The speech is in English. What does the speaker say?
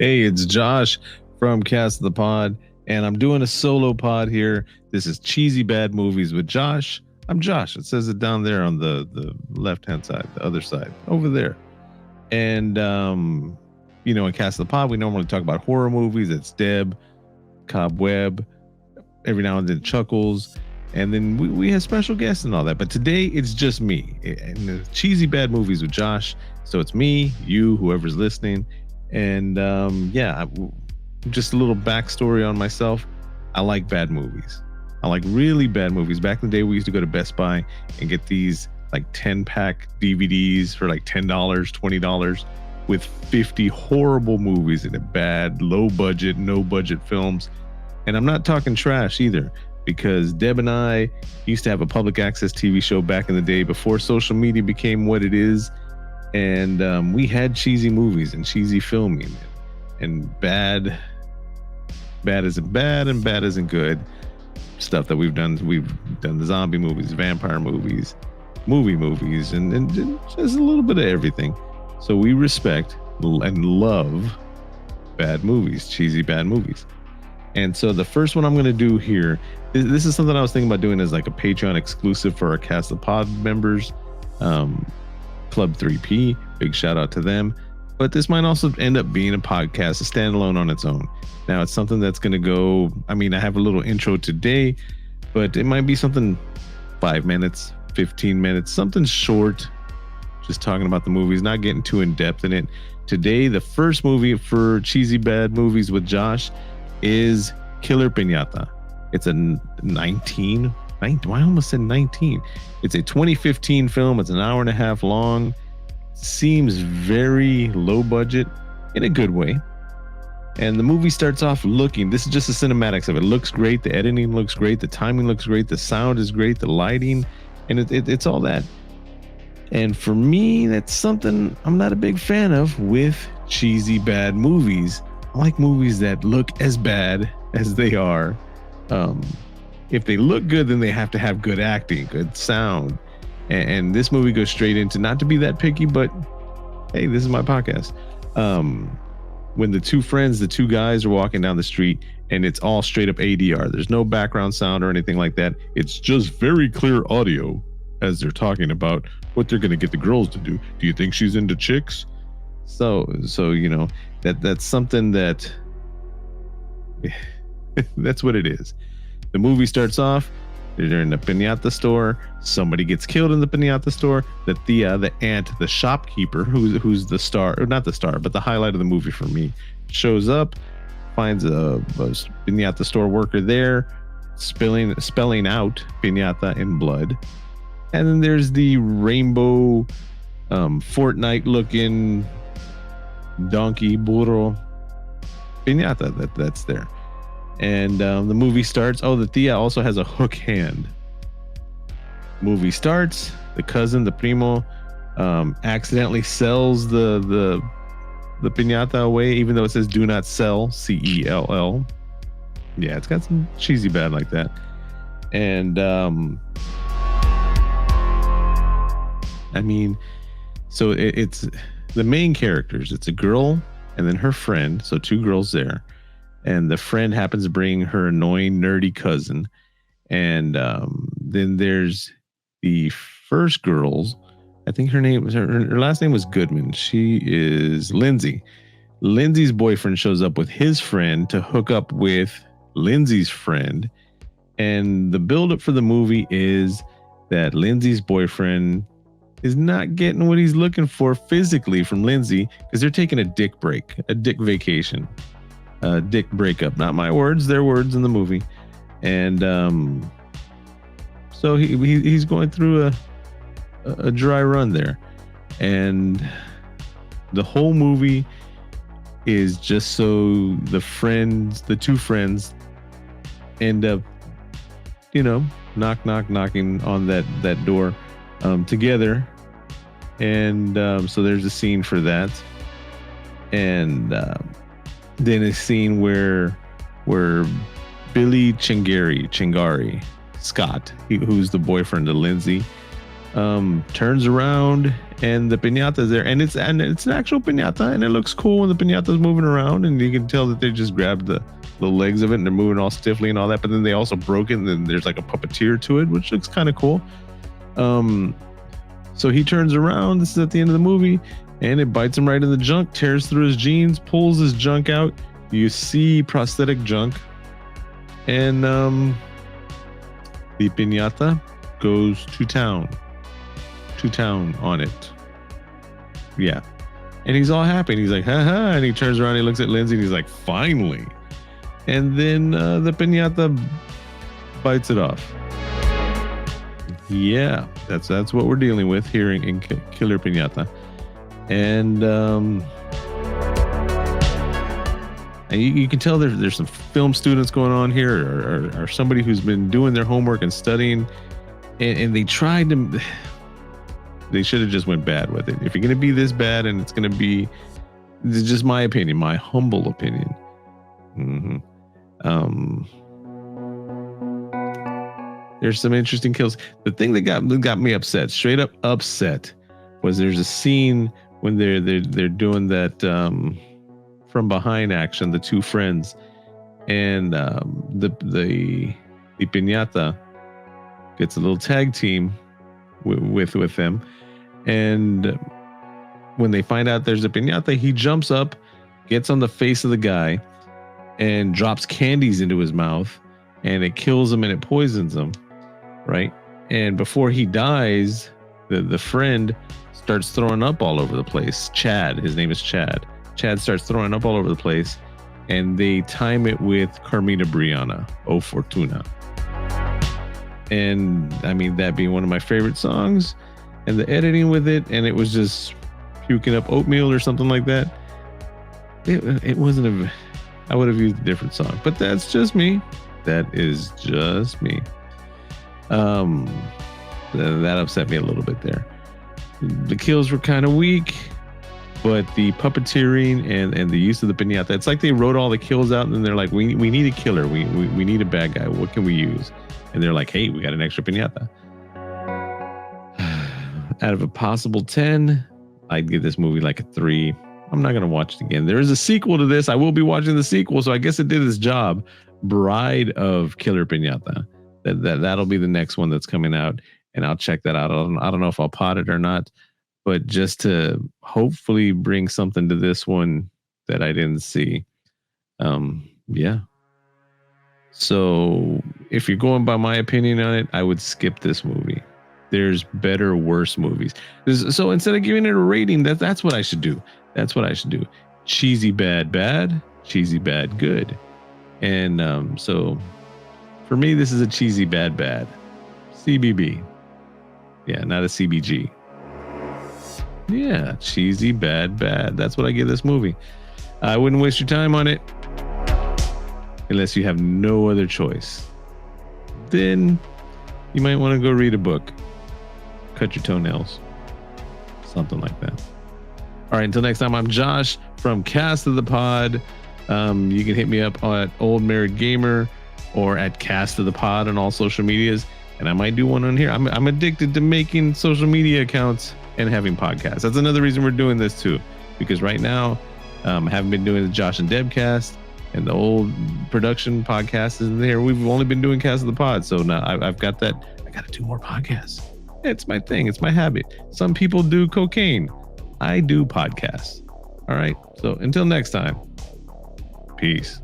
Hey, it's Josh from Cast the Pod, and I'm doing a solo pod here. This is Cheesy Bad Movies with Josh. I'm Josh. It says it down there on the left hand side, the other side, over there. And in Cast the Pod, we normally talk about horror movies. It's Deb, Cobweb, every now and then Chuckles, and then we have special guests and all that. But today it's just me and the Cheesy Bad Movies with Josh. So it's me, you, whoever's listening. And just a little backstory on myself. I like bad movies. I like really bad movies. Back in the day, we used to go to Best Buy and get these like 10-pack DVDs for like $10, $20 with 50 horrible movies in it. Bad, low budget, no budget films. And I'm not talking trash either, because Deb and I used to have a public access TV show back in the day before social media became what it is. And we had cheesy movies and cheesy filming, and bad isn't bad and bad isn't good stuff that we've done. We've done the zombie movies, vampire movies, movies, and just a little bit of everything. So we respect and love bad movies, cheesy bad movies. And so the first one I'm going to do here, this is something I was thinking about doing as like a Patreon exclusive for our Cast the Pod members. Club 3P, big shout out to them. But this might also end up being a podcast, a standalone on its own. Now it's something that's going to go, I have a little intro today, but it might be something 5 minutes, 15 minutes, something short, just talking about the movies, not getting too in depth in it. Today, the first movie for Cheesy Bad Movies with Josh is Killer Pinata. It's a 19. I almost said 19. It's a 2015 film. It's an hour and a half long. Seems very low budget in a good way. And the movie starts off looking, this is just the cinematics of it. It looks great. The editing looks great. The timing looks great. The sound is great. The lighting, and it's all that. And for me, that's something I'm not a big fan of with cheesy bad movies. I like movies that look as bad as they are. If they look good, then they have to have good acting, good sound. And this movie goes straight into, not to be that picky, but hey, this is my podcast. When the two guys are walking down the street, and it's all straight up ADR. There's no background sound or anything like that. It's just very clear audio as they're talking about what they're going to get the girls to do. Do you think she's into chicks? So that's something that that's what it is. The movie starts off, they're in the piñata store. Somebody gets killed in the piñata store. The tia, the aunt, the shopkeeper, who's the star, or not the star, but the highlight of the movie for me, shows up, finds a piñata store worker there, spelling out piñata in blood. And then there's the rainbow, Fortnite-looking donkey burro piñata that's there. And the movie starts. Oh, the tia also has a hook hand. Movie starts. The cousin, the primo, accidentally sells the piñata away, even though it says "do not sell," CELL. Yeah, it's got some cheesy bad like that. And so it's the main characters. It's a girl and then her friend. So two girls there. And the friend happens to bring her annoying, nerdy cousin. And then there's the first girl's, I think her last name was Goodman. She is Lindsay. Lindsay's boyfriend shows up with his friend to hook up with Lindsay's friend. And the buildup for the movie is that Lindsay's boyfriend is not getting what he's looking for physically from Lindsay, because they're taking a dick vacation. Dick breakup, not my words, their words in the movie. And so he's going through a dry run there, and the whole movie is just so the two friends end up knocking on that door together. And so there's a scene for that. And then a scene where Billy Chingari Scott, who's the boyfriend of Lindsay, turns around and the piñata is there, and it's an actual piñata, and it looks cool when the piñata is moving around, and you can tell that they just grabbed the legs of it and they're moving all stiffly and all that, but then they also broke it, and then there's like a puppeteer to it, which looks kind of cool. So he turns around, this is at the end of the movie, and it bites him right in the junk, tears through his jeans, pulls his junk out. You see prosthetic junk, and the piñata goes to town on it. Yeah. And he's all happy, and he's like, haha, and he turns around, he looks at Lindsay, and he's like, finally. And then the piñata bites it off. Yeah, that's what we're dealing with here in Killer Piñata. And you can tell there's some film students going on here, or somebody who's been doing their homework and studying, and they tried to. They should have just went bad with it. If you're going to be this bad, and it's going to be, this is just my opinion, my humble opinion. There's some interesting kills. The thing that got me upset, straight up upset, was there's a scene when they're doing that from behind action, the two friends, and the piñata gets a little tag team with them, and when they find out there's a piñata, he jumps up, gets on the face of the guy, and drops candies into his mouth, and it kills him and it poisons him, right? And before he dies, the friend starts throwing up all over the place. Chad, his name is Chad. Chad starts throwing up all over the place, and they time it with Carmina Briana, O Fortuna. And I mean, that being one of my favorite songs, and the editing with it, and it was just puking up oatmeal or something like that. It wasn't I would have used a different song, but that's just me. That is just me. That upset me a little bit there. The kills were kind of weak, but the puppeteering and the use of the piñata, it's like they wrote all the kills out, and then they're like, we need a killer. We need a bad guy. What can we use? And they're like, hey, we got an extra piñata. Out of a possible 10, I'd give this movie like a 3. I'm not going to watch it again. There is a sequel to this. I will be watching the sequel, so I guess it did its job. Bride of Killer Piñata. That'll be the next one that's coming out, and I'll check that out. I don't know if I'll pot it or not, but just to hopefully bring something to this one that I didn't see. Yeah. So if you're going by my opinion on it, I would skip this movie. There's better, worse movies. So instead of giving it a rating, that's what I should do. That's what I should do. Cheesy bad, cheesy bad good. And so for me, this is a cheesy bad. CBB. Yeah, not a CBG. Yeah, cheesy bad. That's what I give this movie. I wouldn't waste your time on it unless you have no other choice. Then you might want to go read a book. Cut your toenails. Something like that. All right, until next time, I'm Josh from Cast of the Pod. You can hit me up at Old Married Gamer or at Cast of the Pod on all social medias. And I might do one on here. I'm addicted to making social media accounts and having podcasts. That's another reason we're doing this too. Because right now, I haven't been doing the Josh and Deb cast, and the old production podcast isn't there. We've only been doing Cast of the Pod. So now I've got that. I got to do more podcasts. It's my thing. It's my habit. Some people do cocaine. I do podcasts. All right. So until next time, peace.